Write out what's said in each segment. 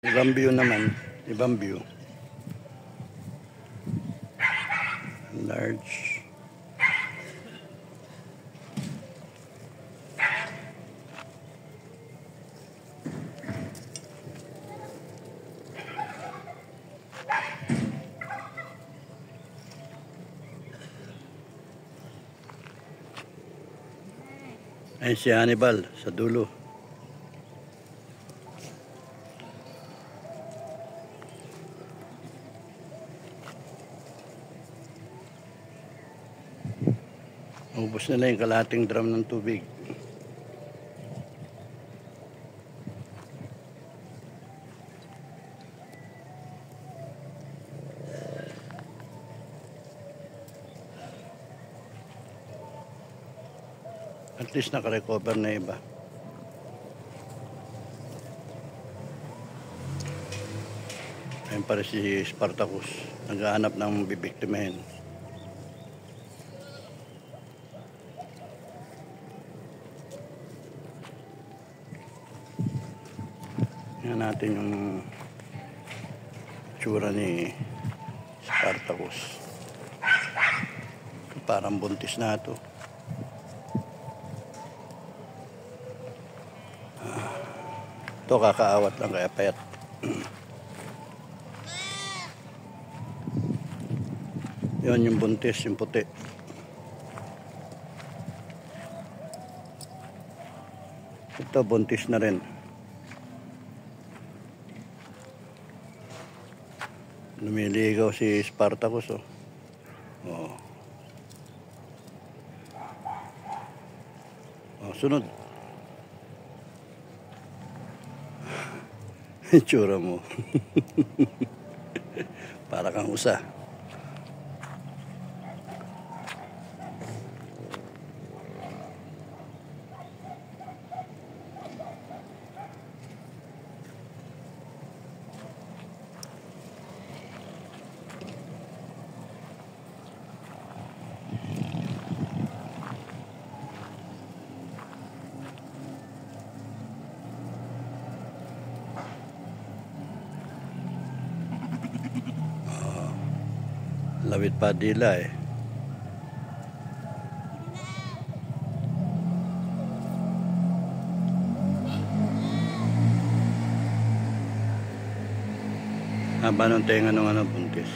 Ibang view naman, ibang view. Large. Ay si Hannibal sa dulo. Ubos na yung kalahating drum ng tubig. At least nakarecover na iba. Ayun pa rin si Spartacus. Naghahanap ng bibiktimahin. Yan natin yung tsura ni Spartacus. Parang buntis na ito. Ito kakaawat lang kaya payat. Yun yung buntis, yung puti. Ito buntis na rin. Lumiligaw si Spartacus, oh. Oh. Oh, sunod. Itsura mo. Para kang usa. Lawit Padilla eh. Haba ng tenga ng buntis.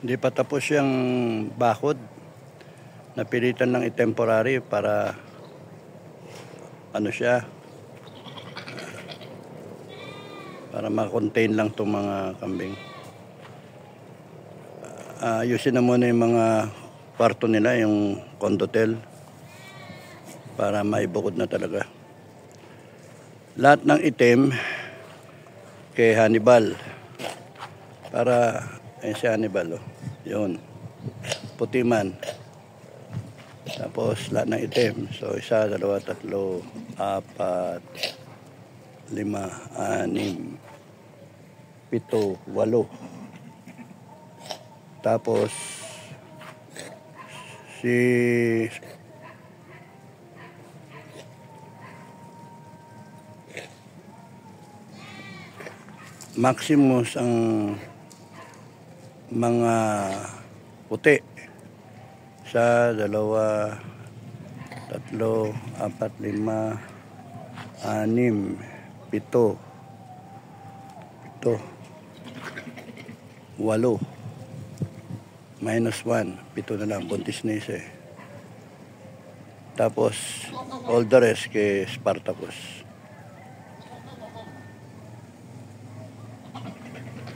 Hindi pa tapos yung bakod. Napilitan ng i-temporary para ano siya, para ma-contain lang itong mga kambing. Ayusin na muna yung mga kwarto nila, yung condotel, para maibukod na talaga. Lahat ng itim kay Hannibal. Para ayun si Hannibal, oh. Yun. Puti man. Tapos lahat ng itim. So 1, 2, 3, 4, 5, 6, 7, 8. Tapos si Maximus ang mga puti. 1, 2, 3, 4, 5, 6, 7, 8. -1. 7 na lang. Buntis na isa eh. Tapos, all the rest kay Spartacus.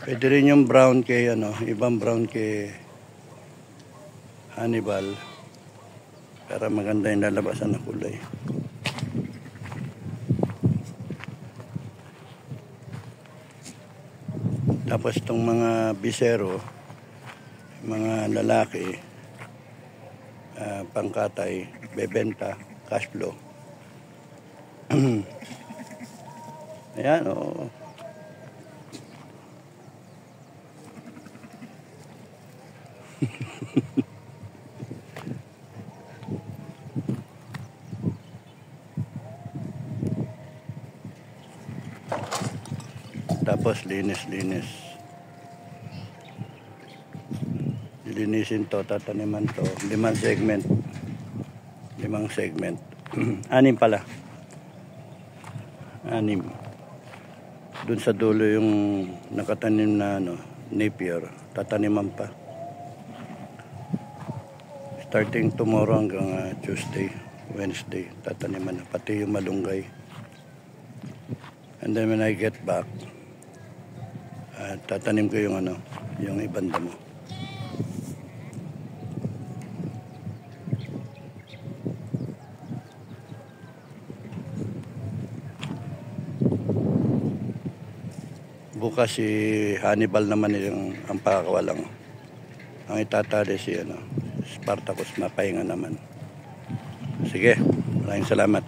Pwede rin yung brown kay ibang brown kay Hannibal para maganda yung lalabasan ng kulay. Tapos itong mga bisero, mga lalaki, pangkatay, bebenta, cash flow. Ayan, oo. Tapos linis-linis. Linisin to, tataniman to. 5 segment. 5 segment. 6 pala. 6. Doon sa dulo yung nakatanim na napier. Tataniman pa. Starting tomorrow hanggang Tuesday, Wednesday, tataniman na. Pati yung malunggay. And then when I get back, tatanim ko yung yung ibang damo. Bukas si Hannibal naman yung ang pakakawalang. Ang itatali si Spartacus, mapahinga naman. Sige, maraming salamat.